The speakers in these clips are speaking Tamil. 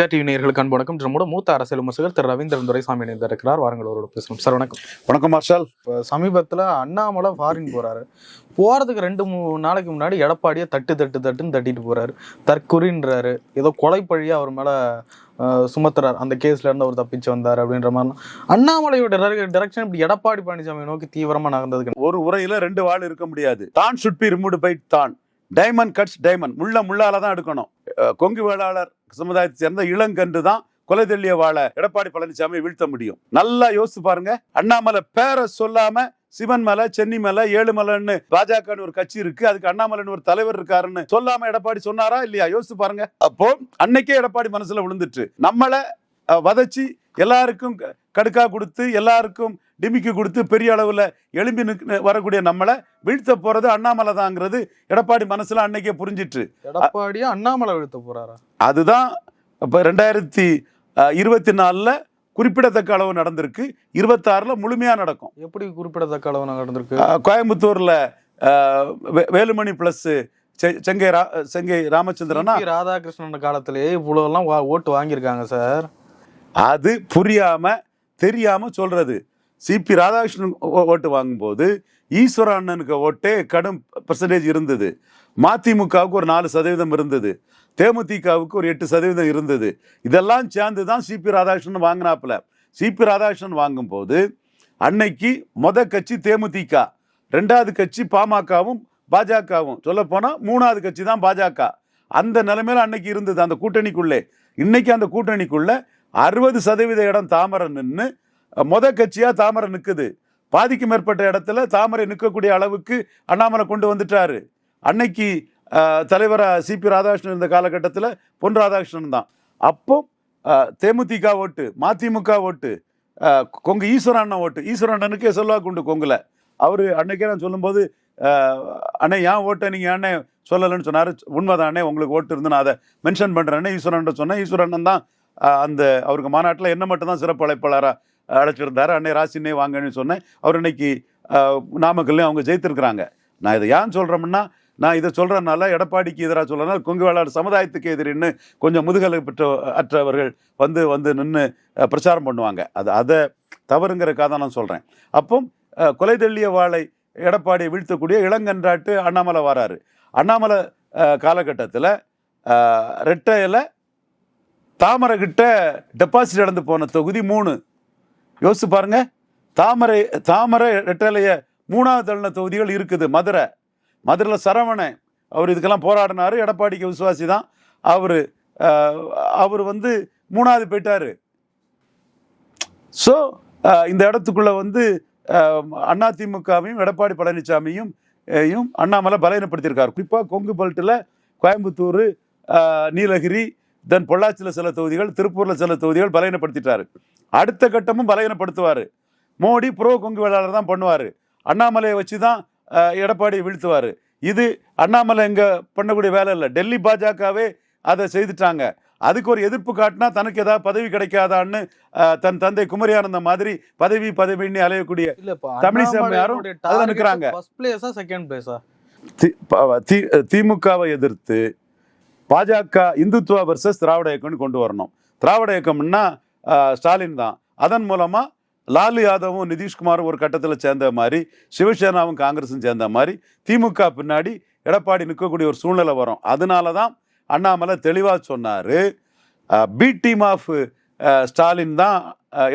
விஜயா டிவி நேயர்களுக்கு அன்பு வணக்கம். நம்மோட மூத்த அரசியல் விமர்சகர் திரு ரவீந்திரன் துரைசாமி இணைந்திருக்கிறார். வாருங்கள் அவரோட பேசணும். சார் வணக்கம். வணக்கம் மார்ஷல். இப்போ சமீபத்தில் அண்ணாமலை ஃபாரின் போறாரு. போறதுக்கு 2-3 நாளைக்கு முன்னாடி எடப்பாடியை தட்டுன்னு தட்டிட்டு போறாரு. தற்குறின்றாரு, ஏதோ கொலைப்பழியா அவர் மேல சுமத்துறாரு. அந்த கேஸ்ல இருந்து அவர் தப்பிச்சு வந்தார் அப்படின்ற மாதிரி அண்ணாமலையோட டைரக்ஷன் இப்படி எடப்பாடி பழனிசாமி நோக்கி தீவிரமா நகர்ந்ததுக்கு ஒரு உரையில 2 வாள் இருக்க முடியாது. தான் சுட் பி ரிமூவ்டு பை தான். Diamond cuts diamond. முள்ளால தான் எடுக்கணும். கொங்கு வேளாளர் சமுதாயத்தை சேர்ந்த இளங்கன்று தான் கொலை தெள்ளிய வாழ எடப்பாடி பழனிசாமி வீழ்த்த முடியும். நல்லா யோசிச்சு பாருங்க. அண்ணாமலை பேரை சொல்லாம சிவன்மலை, சென்னிமலை, ஏழுமலைன்னு பாஜகன்னு ஒரு கட்சி இருக்கு, அதுக்கு அண்ணாமலைன்னு ஒரு தலைவர் இருக்காருன்னு சொல்லாம எடப்பாடி சொன்னாரா இல்லையா? யோசிச்சு பாருங்க. அப்போ அன்னைக்கே எடப்பாடி மனசுல விழுந்துட்டு நம்மளை வதச்சி எல்லாருக்கும் கடுக்கா கொடுத்து எல்லாருக்கும் டிமிக்கு கொடுத்து பெரிய அளவுல எழும்பி வரக்கூடிய நம்மளை வீழ்த்த போறது அண்ணாமலை தாங்கிறது எடப்பாடி மனசுல அன்னைக்கே புரிஞ்சிட்டு எடப்பாடியா அண்ணாமலை வீழ்த்த போறாரா? அதுதான் இப்ப 2024 குறிப்பிடத்தக்க அளவு நடந்திருக்கு. 26 முழுமையா நடக்கும். எப்படி குறிப்பிடத்தக்க அளவு நடந்திருக்கு? கோயம்புத்தூர்ல வேலுமணி பிளஸ் செங்கை ராமச்சந்திரனா ராதாகிருஷ்ணன் காலத்திலேயே இவ்வளவு எல்லாம் ஓட்டு வாங்கியிருக்காங்க சார். அது புரியாம தெரியாம சொல்றது. சிபி ராதாகிருஷ்ணன் ஓட்டு வாங்கும்போது ஈஸ்வர அண்ணனுக்கு ஓட்டே கடும் பெர்சன்டேஜ் இருந்தது. மதிமுகவுக்கு ஒரு 4% இருந்தது. தேமுதிகவுக்கு ஒரு 8% இருந்தது. இதெல்லாம் சேர்ந்து தான் சிபி ராதாகிருஷ்ணன் வாங்கினாப்புல. சிபி ராதாகிருஷ்ணன் வாங்கும் போது அன்னைக்கு கட்சி தேமுதிக, 2வது கட்சி பாமகவும் பாஜகவும், சொல்ல போனா 3வது கட்சி தான் பாஜக. அந்த நிலைமையில அன்னைக்கு இருந்தது அந்த கூட்டணிக்குள்ளே. இன்னைக்கு அந்த கூட்டணிக்குள்ள 60% இடம் தாமரை நின்று கட்சியா தாமரை நிற்குது. பாதிக்கு மேற்பட்ட இடத்துல தாமரை நிற்கக்கூடிய அளவுக்கு அண்ணாமலை கொண்டு வந்துட்டாரு. அன்னைக்கு தலைவரா சிபி ராதாகிருஷ்ணன் இருந்த காலகட்டத்தில் பொன் ராதாகிருஷ்ணன் தான். அப்போ தேமுதிக ஓட்டு, மதிமுக ஓட்டு, கொங்கு ஈஸ்வர அண்ணன் ஓட்டு. ஈஸ்வர அண்ணனுக்கே செல்வாக்கு உண்டு கொங்குல. அவரு அன்னைக்கே நான் சொல்லும்போது அண்ணே ஏன் ஓட்டை நீங்கள் அண்ணே சொல்லலைன்னு சொன்னார். உண்மைதானே, உங்களுக்கு ஓட்டு இருந்து நான் அதை மென்ஷன் பண்ணுறேன்னு ஈஸ்வரன் சொன்னேன். ஈஸ்வரன் தான் அந்த அவருக்கு மாநாட்டில் என்ன மட்டும் தான் சிறப்பு அழைப்பாளராக அழைச்சிருந்தாரு. அன்னை ராசினே வாங்கன்னு சொன்னேன். அவர் இன்னைக்கு நாமக்கல்லையும் அவங்க ஜெயித்திருக்கிறாங்க. நான் இதை ஏன் சொல்கிறோம்னா, நான் இதை சொல்கிறதுனால எடப்பாடிக்கு எதிராக சொல்லனால கொங்கு வேளாளர் சமுதாயத்துக்கு எதிரின்னு கொஞ்சம் முதுகலை அற்றவர்கள் வந்து நின்று பிரச்சாரம் பண்ணுவாங்க. அதை தவறுங்கிறக்காக தான் நான் சொல்கிறேன். அப்போ கொலை தெள்ளிய வாழை எடப்பாடியை வீழ்த்தக்கூடிய இளங்கன்றாட்டு அண்ணாமலை வராரு. அண்ணாமலை காலகட்டத்தில் ரெட்டையில் தாமரை கிட்ட டெபாசிட் இழந்து போன தொகுதி 3. யோசிச்சு பாருங்க. தாமரை ரெட்டையிலைய 3வது தள்ளின தொகுதிகள் இருக்குது. மதுரையில் சரவணன் அவர் இதுக்கெல்லாம் போராடினாரு. எடப்பாடிக்கு விசுவாசி தான் அவர் 3வது போயிட்டாரு. ஸோ இந்த இடத்துக்குள்ள அதிமுகவையும் எடப்பாடி பழனிசாமியும் அண்ணாமலை பலவீனப்படுத்தியிருக்காரு. குறிப்பாக கொங்கு பெல்ட்டில் கோயம்புத்தூர், நீலகிரி, தென் பொள்ளாச்சியில் சில தொகுதிகள், திருப்பூரில் சில தொகுதிகள் பலவீனப்படுத்திட்டாரு. அடுத்த கட்டமும் பலவீனப்படுத்துவார். மோடி புரோ கொங்கு வேளாளர் தான் பண்ணுவார். அண்ணாமலையை வச்சு தான் எடப்பாடியை வீழ்த்துவார். இது அண்ணாமலை எங்கே பண்ணக்கூடிய வேலை இல்லை. டெல்லி பாஜகவே அதை செய்துட்டாங்க. அதுக்கு ஒரு எதிர்ப்பு காட்டினா தனக்கு ஏதாவது பதவி கிடைக்காதான்னு தன் தந்தை குமரியானந்த மாதிரி பதவின்னு அலையக்கூடிய தமிழிசை யாரும் அதில் நிற்கிறாங்க. திமுகவை எதிர்த்து பாஜக இந்துத்துவ வர்சஸ் திராவிட இயக்கம்னு கொண்டு வரணும். திராவிட இயக்கம்னா ஸ்டாலின் தான். அதன் மூலமா லாலு யாதவும் நிதிஷ்குமாரும் ஒரு கட்டத்தில் சேர்ந்த மாதிரி, சிவசேனாவும் காங்கிரஸும் சேர்ந்த மாதிரி திமுக பின்னாடி எடப்பாடி நிற்கக்கூடிய ஒரு சூழ்நிலை வரும். அதனால தான் அண்ணாமலை தெளிவாக சொன்னார், பி டீம் ஆஃப் ஸ்டாலின் தான்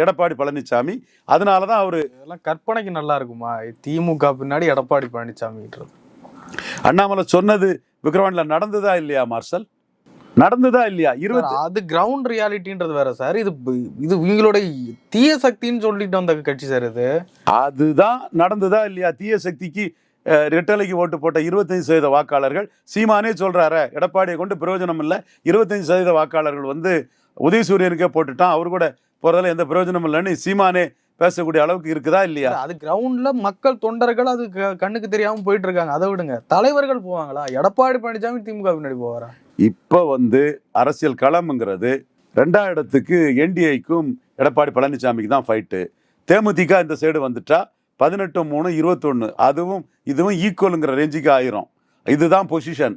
எடப்பாடி பழனிசாமி. அதனால தான் அவரு எல்லாம் கற்பனைக்கு நல்லா இருக்குமா? திமுக பின்னாடி எடப்பாடி பழனிசாமி அண்ணாமலை சொன்னது விக்ரவாண்டில நடந்ததா இல்லையா மார்ஷல்? நடந்ததா இல்லையா? அது கிரவுண்ட் ரியாலிட்டின்றது வேற சார். இது இவங்களோட தீய சக்தின்னு சொல்லிட்டு வந்த கட்சி சார். அதுதான் நடந்ததா இல்லையா? தீய சக்திக்கு ரெட்டலைக்கு ஓட்டு போட்ட 25% வாக்காளர்கள், சீமானே சொல்றாரு எடப்பாடியை கொண்டு பிரயோஜனம் இல்லை, 25% வாக்காளர்கள் உதயசூரியனுக்கே போட்டுட்டான், அவரு கூட போறதால எந்த பிரயோஜனம் இல்லைன்னு சீமானே பேசக்கூடிய அளவுக்கு இருக்குதா இல்லையா? அது கிரவுண்ட்ல மக்கள் தொண்டர்கள் அது கண்ணுக்கு தெரியாம போயிட்டு இருக்காங்க. அதை விடுங்க, தலைவர்கள் போவாங்களா? எடப்பாடி பழனிசாமி திமுக பின்னாடி போவாரா? இப்ப அரசியல் களம்ங்கிறது 2ஆம் இடத்துக்கு என்டிஐக்கும் எடப்பாடி பழனிசாமிக்கு தான் ஃபைட்டு. தேமுதிக இந்த சைடு வந்துட்டா 18-3-21 இதுவும் ஈக்குவலுங்கிற ரேஞ்சுக்கு ஆயிரும். இதுதான் பொசிஷன்.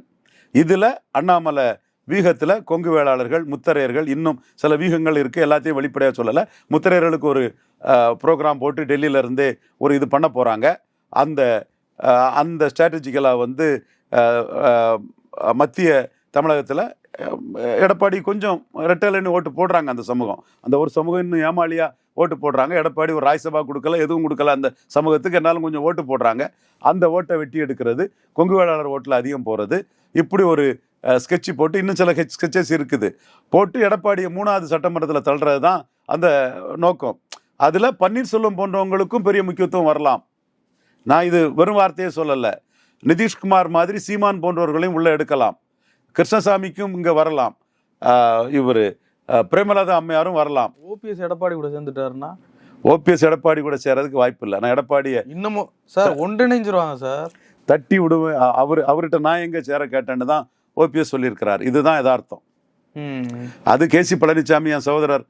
இதுல அண்ணாமலை வீகத்தில் கொங்கு வேளாளர்கள், முத்தரையர்கள், இன்னும் சில வீகங்கள் இருக்குது, எல்லாத்தையும் வெளிப்படையாக சொல்லலை. முத்தரையர்களுக்கு ஒரு ப்ரோக்ராம் போட்டு டெல்லியிலேருந்தே ஒரு இது பண்ண போகிறாங்க. அந்த அந்த ஸ்ட்ராட்டஜிக்கலாக வந்து மத்திய தமிழகத்தில் எடப்பாடி கொஞ்சம் ரெட்டலைன்னு ஓட்டு போடுறாங்க. அந்த சமூகம், அந்த ஒரு சமூகம் இன்னும் ஏமாளியாக ஓட்டு போடுறாங்க. எடப்பாடி ஒரு ராஜ்யசபா கொடுக்கல, எதுவும் கொடுக்கல அந்த சமூகத்துக்கு, என்னாலும் கொஞ்சம் ஓட்டு போடுறாங்க. அந்த ஓட்டை வெட்டி எடுக்கிறது, கொங்கு வேளாளர் ஓட்டில் அதிகம் போகிறது. இப்படி ஒரு ஸ்கெட்சு போட்டு, இன்னும் சில ஸ்கெட்சஸ் இருக்குது, போட்டு எடப்பாடியை 3வது சட்டமன்றத்தில் தள்ளுறது தான் அந்த நோக்கம். அதில் பன்னீர்செல்வம் போன்றவங்களுக்கும் பெரிய முக்கியத்துவம் வரலாம். நான் இது வெறும் வார்த்தையே சொல்லலை. நிதிஷ்குமார் மாதிரி சீமான் போன்றவர்களையும் உள்ளே எடுக்கலாம். கிருஷ்ணசாமிக்கும் இங்கே வரலாம். இவர் பிரேமலதா அம்மையாரும் வரலாம். ஓபிஎஸ் எடப்பாடி கூட சேர்ந்துட்டாருன்னா ஓபிஎஸ் எடப்பாடி கூட சேரதுக்கு வாய்ப்பு இல்லை. நான் எடப்பாடியை இன்னமும் சார் ஒன்றிணைஞ்சிருவாங்க சார், தட்டி விடுவேன். அவர்கிட்ட நான் எங்கே சேர கேட்டேன்னு தான் ஓபிஎஸ் சொல்லியிருக்கிறார். இதுதான் யதார்த்தம். அது கேசி பழனிசாமி என் சகோதரர்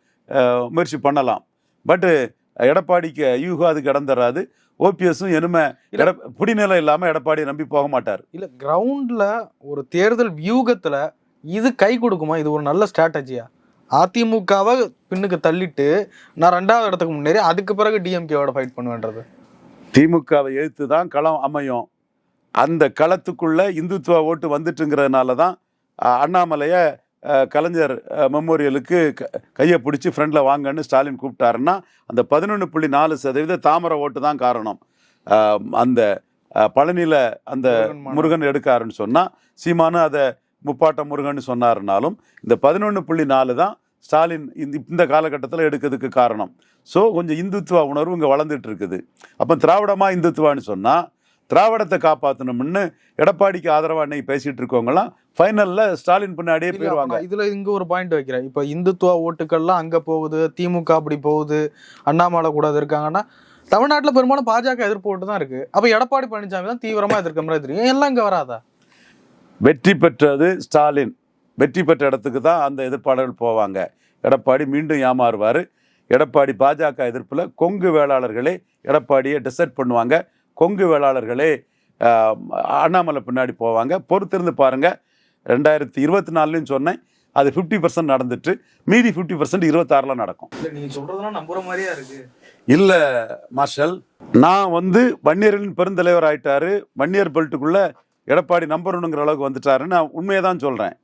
முயற்சி பண்ணலாம். பட்டு எடப்பாடிக்கு யூகம் அதுக்கு இடம் தராது. ஓபிஎஸும் இனிமே புடிநிலை இல்லாமல் எடப்பாடியை நம்பி போக மாட்டார். இல்லை, கிரவுண்டில் ஒரு தேர்தல் வியூகத்தில் இது கை கொடுக்குமா? இது ஒரு நல்ல ஸ்ட்ராட்டஜியா? அதிமுகவை பின்னுக்கு தள்ளிட்டு நான் 2வது இடத்துக்கு முன்னேறி அதுக்கு பிறகு டிஎம்கேவோட ஃபைட் பண்ணுவேன்றது. திமுகவை எழுத்து தான் களம் அமையும். அந்த களத்துக்குள்ள இந்துத்துவ ஓட்டு வந்துட்டுங்கிறதுனால தான் அண்ணாமலையை கலைஞர் மெமோரியலுக்கு கையை பிடிச்சி ஃப்ரெண்டில் வாங்கன்னு ஸ்டாலின் கூப்பிட்டாருன்னா அந்த 11.4% தாமரை ஓட்டு தான் காரணம். அந்த பழனியில் அந்த முருகன் எடுக்காருன்னு சொன்னால், சீமானு அதை முப்பாட்ட முருகன் சொன்னாருனாலும் இந்த 11.4 தான் ஸ்டாலின் இந்த காலகட்டத்தில் எடுக்கிறதுக்கு காரணம். ஸோ கொஞ்சம் இந்துத்துவ உணர்வு இங்கே வளர்ந்துட்டு இருக்குது. அப்போ திராவிடமாக இந்துத்துவான்னு சொன்னால் திராவிடத்தை காப்பாற்றணும்னு எடப்பாடிக்கு ஆதரவாக அன்னைக்கு பேசிகிட்டு இருக்கவங்களாம் ஃபைனலில் ஸ்டாலின் பின்னாடியே போயிடுவாங்க. இதில் இங்கே ஒரு பாயிண்ட் வைக்கிறேன். இப்போ இந்துத்துவ ஓட்டுக்கள்லாம் அங்கே போகுது, திமுக அப்படி போகுது, அண்ணாமலை கூட இருக்காங்கன்னா தமிழ்நாட்டில் பெரும்பாலும் பாஜக எதிர்ப்பு ஓட்டு தான் இருக்குது. அப்போ எடப்பாடி பழனிசாமி தான் தீவிரமாக எதிர்க்கிற மாதிரி தெரியும். எல்லாம் இங்கே வராதா? வெற்றி பெற்றது ஸ்டாலின். வெற்றி பெற்ற இடத்துக்கு தான் அந்த எதிர்ப்பாளர்கள் போவாங்க. எடப்பாடி மீண்டும் ஏமாறுவார். எடப்பாடி பாஜக எதிர்ப்பில் கொங்கு வேளாளர்களே எடப்பாடியை டிசைட் பண்ணுவாங்க. கொங்கு வேளாளர்களே அண்ணாமலை பின்னாடி போவாங்க. பொறுத்திருந்து பாருங்கள். 2024 சொன்னேன், அது 50% நடந்துட்டு மீதி 50% 26 நடக்கும். நீங்கள் சொல்கிறதெல்லாம் நம்புற மாதிரியா இருக்கு. இல்லை மார்ஷல், நான் வந்து வன்னியர்களின் பெருந்தலைவர் ஆயிட்டாரு, வன்னியர் பெல்ட்டுக்குள்ளே எடப்பாடி நம்பர் 1ங்கிற அளவுக்கு வந்துட்டாருன்னு நான் உண்மையை தான் சொல்கிறேன்.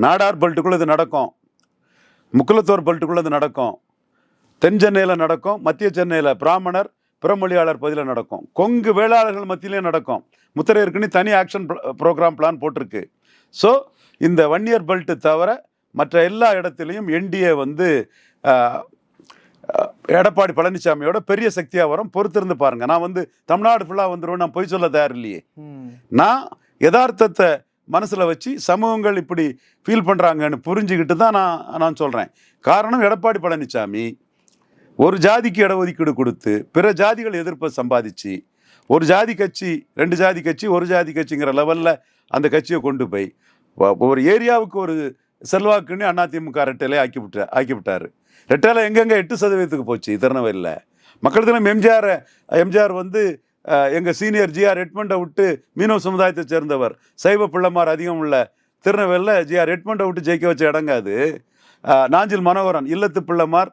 நாடார் பெல்ட்டுக்குள்ளே இது நடக்கும், முக்குலத்தோர் பெல்ட்டுக்குள்ளே இது நடக்கும், தென் சென்னையில் நடக்கும், மத்திய சென்னையில் பிராமணர் பிறமொழியாளர் பகுதியில் நடக்கும், கொங்கு வேளாளர்கள் மத்தியிலே நடக்கும். முத்தரையருக்குன்னு தனி ஆக்ஷன் ப்ரோக்ராம் பிளான் போட்டிருக்கு. ஸோ இந்த வன்னியர் பெல்ட்டு தவிர மற்ற எல்லா இடத்துலையும் என்டிஏ வந்து எடப்பாடி பழனிசாமியோட பெரிய சக்தியாக வரும். பொறுத்திருந்து பாருங்க. நான் வந்து தமிழ்நாடு ஃபுல்லாக வந்துடுவேன், நான் பொய் சொல்ல தயார் இல்லையே. நான் யதார்த்தத்தை மனசில் வச்சு சமூகங்கள் இப்படி ஃபீல் பண்ணுறாங்கன்னு புரிஞ்சுக்கிட்டு தான் நான் சொல்கிறேன். காரணம், எடப்பாடி பழனிசாமி ஒரு ஜாதிக்கு இடஒதுக்கீடு கொடுத்து பிற ஜாதிகள் எதிர்ப்பை சம்பாதிச்சு ஒரு ஜாதி கட்சி, 2 ஜாதி கட்சி, ஒரு ஜாதி கட்சிங்கிற லெவலில் அந்த கட்சியை கொண்டு போய் ஒரு ஏரியாவுக்கு ஒரு செல்வாக்குன்னு அதிமுக ரெட்டையிலே ஆக்கிவிட்டார். ரெட்டையில எங்கெங்கே 8% போச்சு. திருநெல்வேலியில் மக்கள் தினம் எம்ஜிஆர் வந்து எங்கள் சீனியர் ஜிஆர் எட்மண்டை விட்டு மீனவ சமுதாயத்தை சேர்ந்தவர், சைவ பிள்ளைமார் அதிகம் உள்ள திருநெல்வேலியில் ஜிஆர் எட்மண்டை விட்டு ஜெயிக்க வச்ச இடங்க அது. நாஞ்சில் மனோகரன் இல்லத்து பிள்ளைமார்,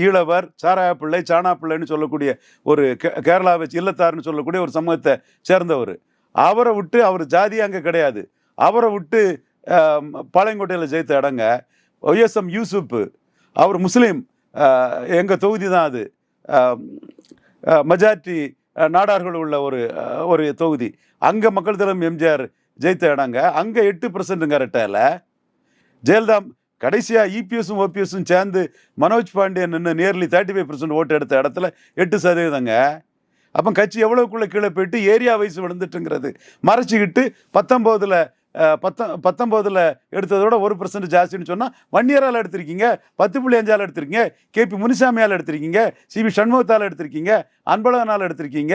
ஈழவர், சாராய பிள்ளை, சாணா பிள்ளைன்னு சொல்லக்கூடிய ஒரு கேரளாவை இல்லத்தார்னு சொல்லக்கூடிய ஒரு சமூகத்தை சேர்ந்தவர். அவரை விட்டு, அவர் ஜாதி அங்கே கிடையாது, அவரை விட்டு பாளையங்கோட்டையில் ஜெயித்த இடங்க. ஒய்எஸ்எம் யூசுப், அவர் முஸ்லீம், எங்கள் தொகுதி தான் அது, மெஜாரிட்டி நாடார்கள் உள்ள ஒரு தொகுதி. அங்கே மக்கள் தினம் எம்ஜிஆர் ஜெயித்த இடங்க. அங்கே 8% ரெட்டையில். ஜெயலலிதா கடைசியாக இபிஎஸும் ஓபிஎஸும் சேர்ந்து மனோஜ் பாண்டியன் நியர்லி 35% ஓட்டு எடுத்த இடத்துல 8%. அப்போ கட்சி எவ்வளோக்குள்ளே கீழே போயிட்டு ஏரியா வைஸ் விழுந்துட்டுங்கிறது மறைச்சிக்கிட்டு 19 எடுத்ததோட 1% ஜாஸ்தின்னு சொன்னால் வன்னியரால் எடுத்திருக்கீங்க, 10.5 எடுத்திருக்கீங்க, கேபி முனிசாமியால் எடுத்திருக்கீங்க, சிவி சண்முகத்தால் எடுத்திருக்கீங்க, அன்பழகனால் எடுத்திருக்கீங்க,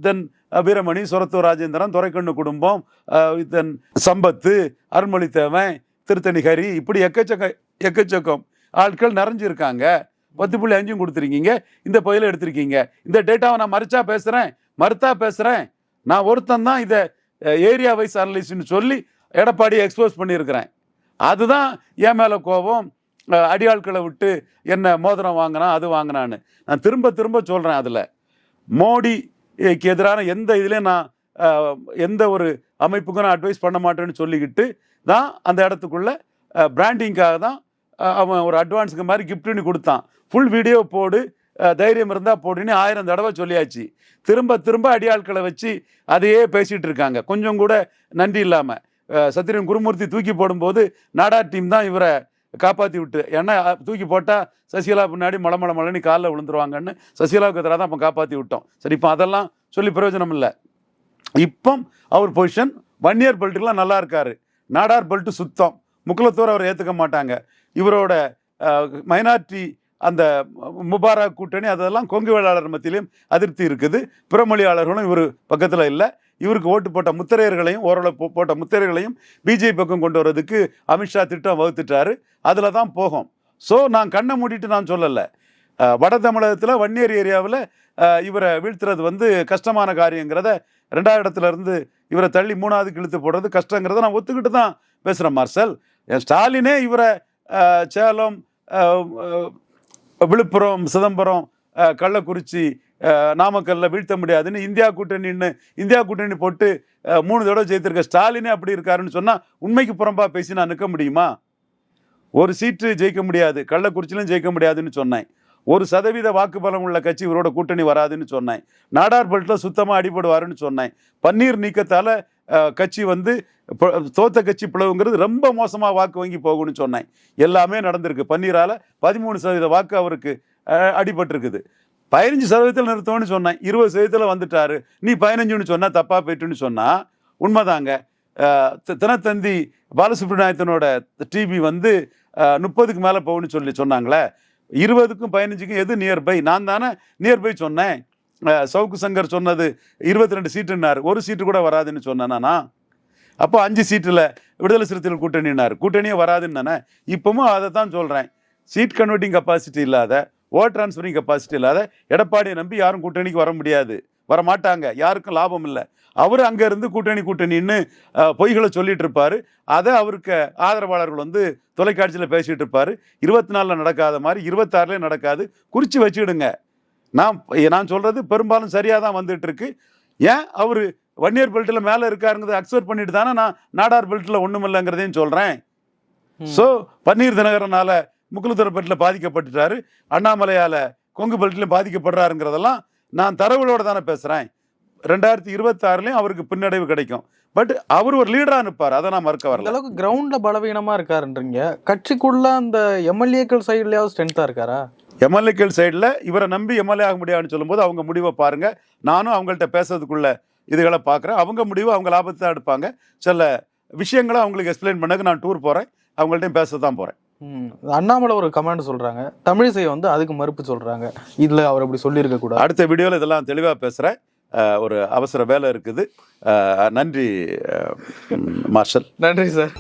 தென் வீரமணி, சொரத்தூர் ராஜேந்திரன், துரைக்கண்ணு குடும்பம், தென் சம்பத்து, அருள்மொழித்தேவன், திருத்தணி ஹரி, இப்படி எக்கச்சக்கம் ஆட்கள் நிறைஞ்சிருக்காங்க. 10.5 கொடுத்துருக்கீங்க, இந்த பகுதியில் எடுத்திருக்கீங்க. இந்த டேட்டாவை நான் மறுத்தா பேசுகிறேன், நான் ஒருத்தன் தான் இதை ஏரியா வைஸ் அனலைஸ்ன்னு சொல்லி எடப்பாடியை எக்ஸ்போஸ் பண்ணியிருக்கிறேன். அதுதான் என் மேலே கோபம். அடியாட்களை விட்டு என்ன மோதிரம் வாங்கினா அது வாங்கினான்னு நான் திரும்ப திரும்ப சொல்கிறேன். அதில் மோடிக்கு எதிரான எந்த இதுலேயும் நான் எந்த ஒரு அமைப்புக்கும் நான் அட்வைஸ் பண்ண மாட்டேன்னு சொல்லிக்கிட்டு தான் அந்த இடத்துக்குள்ள பிராண்டிங்காக தான் அவன் ஒரு அட்வான்ஸுக்கு மாதிரி கிஃப்ட்னு கொடுத்தான். ஃபுல் வீடியோ போடு, தைரியம் இருந்தால் போடுன்னு 1000 தடவை சொல்லியாச்சு. திரும்ப திரும்ப அடியாட்களை வச்சு அதையே பேசிகிட்டு இருக்காங்க. கொஞ்சம் கூட நன்றி இல்லாமல். சத்திரியன் குருமூர்த்தி தூக்கி போடும்போது நாடார் டீம் தான் இவரை காப்பாற்றி விட்டு, ஏன்னா தூக்கி போட்டால் சசிகலா பின்னாடி மலமளன்னு காலில் விழுந்துருவாங்கன்னு சசிகலாவுக்கு எதிராக தான் அப்போ காப்பாற்றி விட்டோம். சரி, இப்போ அதெல்லாம் சொல்லி பிரயோஜனம் இல்லை. இப்போ அவர் பொசிஷன் 1 இயர் பெல்ட்டுக்கெலாம் நல்லா இருக்காரு. நாடார் பெல்ட்டு சுத்தம். முக்குலத்தோர் அவர் ஏற்றுக்க மாட்டாங்க. இவரோட மைனாரிட்டி அந்த முபாரக் கூட்டணி அதெல்லாம் கொங்கு வேளாளர் மத்தியிலையும் அதிருப்தி இருக்குது. பிறமொழியாளர்களும் இவர் பக்கத்தில் இல்லை. இவருக்கு ஓட்டு போட்ட முத்திரையர்களையும் ஓரளவு போட்ட முத்திரையர்களையும் பிஜேபி பக்கம் கொண்டு வர்றதுக்கு அமித்ஷா திட்டம் வகுத்துட்டாரு. அதில் தான் போகும். ஸோ நான் கண்ணை மூடிட்டு நான் சொல்லலை. வட தமிழகத்தில் வன்னியர் ஏரியாவில் இவரை வீழ்த்துறது கஷ்டமான காரியங்கிறத 2வது இடத்துல இருந்து இவரை தள்ளி 3வதுக்கு இழுத்து போடுறது கஷ்டங்கிறத நான் ஒத்துக்கிட்டு தான் பேசுகிறேன். மார்சல், ஸ்டாலினே இவரை சேலம், விழுப்புரம், சிதம்பரம், கள்ளக்குறிச்சி, நாமக்கல்ல வீழ்த்த முடியாதுன்னு இந்தியா கூட்டணி போட்டு 3 தடவை ஜெயித்திருக்க ஸ்டாலினே அப்படி இருக்காருன்னு சொன்னால் உண்மைக்கு புறம்பா பேசி நான் நிற்க முடியுமா? ஒரு சீட்டு ஜெயிக்க முடியாது, கள்ளக்குறிச்சியிலும் ஜெயிக்க முடியாதுன்னு சொன்னேன். 1% வாக்கு பலம் உள்ள கட்சி இவரோட கூட்டணி வராதுன்னு சொன்னேன். நாடார் பெல்ட்டில் சுத்தமாக அடிபடுவாருன்னு சொன்னேன். பன்னீர் நீக்கத்தால் கட்சி தோத்த கட்சி பிளவுங்கிறது ரொம்ப மோசமாக வாக்கு வங்கி போகும்னு சொன்னேன். எல்லாமே நடந்திருக்கு. பன்னீரால் 13% வாக்கு அவருக்கு அடிபட்டிருக்குது. 15% நிறுத்தம்னு சொன்னேன். 20% வந்துட்டாரு. நீ 15ன்னு சொன்னால் தப்பாக போயிட்டுன்னு சொன்னால் உண்மைதாங்க. தினத்தந்தி பாலசுப்ரமணியத்தனோட டிவி 30க்கு மேலே போகுன்னு சொன்னாங்களே. 20க்கும் 15க்கும் எது நியர்பை? நான் தானே நியர்பை சொன்னேன். சவுக்கு சங்கர் சொன்னது 22 சீட்டுன்னாரு. 1 சீட்டு கூட வராதுன்னு சொன்னேன்னா. அப்போ 5 சீட்டில் விடுதலை சிறுத்தைகள் கூட்டணியே வராதுன்னு தானே. இப்பவும் அதை தான் சொல்கிறேன். சீட் கன்வெர்ட்டிங் கெப்பாசிட்டி இல்லாத, ஓட் டிரான்ஸ்ஃபரிங் கெப்பாசிட்டி இல்லாத எடப்பாடியை நம்பி யாரும் கூட்டணிக்கு வர முடியாது, வர மாட்டாங்க. யாருக்கும் லாபம் இல்லை. அவர் அங்கே இருந்து கூட்டணின்னு பொய்களை சொல்லிட்டு இருப்பாரு. அதை அவருக்கு ஆதரவாளர்கள் தொலைக்காட்சியில் பேசிகிட்டு இருப்பாரு. 24 நடக்காத மாதிரி 26 நடக்காது. குறித்து வச்சுக்கிடுங்க. நான் சொல்கிறது பெரும்பாலும் சரியாக தான் வந்துட்டு இருக்கு. ஏன் அவர் 1 இயர் பெல்ட்டில் மேலே இருக்காருங்கிறத அக்செப்ட் பண்ணிட்டு தானே நான் நாடார் பெல்ட்டில் ஒன்றும் இல்லைங்கிறதையும் சொல்கிறேன். ஸோ பன்னீர் தினகரனால் முக்குலத்தோர் பெல்ட்டில் பாதிக்கப்பட்டுட்டாரு, அண்ணாமலையால் கொங்கு பெல்ட்டிலும் பாதிக்கப்படுறாருங்கிறதெல்லாம் நான் தரவுகளோடு தானே பேசுகிறேன். 2026 அவருக்கு பின்னடைவு கிடைக்கும். பட் அவர் ஒரு லீடராக நிற்பார். அதை நான் மறுக்க வரல. அளவுக்கு கிரவுண்டில் பலவீனமாக இருக்காருன்றீங்க. கட்சிக்குள்ள அந்த எம்எல்ஏக்கள் சைட்லையாவது ஸ்ட்ரென்த்தாக இருக்காரா? எம்எல்ஏக்கள் சைடில் இவரை நம்பி எம்எல்ஏ ஆக முடியாதுன்னு சொல்லும்போது அவங்க முடிவை பாருங்கள். நானும் அவங்கள்ட்ட பேசுறதுக்குள்ள இதுகளை பார்க்குறேன். அவங்க முடிவு அவங்க லாபத்தை தான் எடுப்பாங்க. சில விஷயங்களை அவங்களுக்கு எக்ஸ்பிளைன் பண்ணக்கு நான் டூர் போகிறேன். அவங்கள்ட்டையும் பேச தான் போகிறேன். அண்ணாமலை ஒரு கமெண்ட் சொல்கிறாங்க, தமிழிசை அதுக்கு மறுப்பு சொல்கிறாங்க. இதில் அவர் அப்படி சொல்லியிருக்க கூடாது. அடுத்த வீடியோவில் இதெல்லாம் தெளிவாக பேசுகிறேன். ஒரு அவசர வேலை இருக்குது. நன்றி மார்ஷல். நன்றி சார்.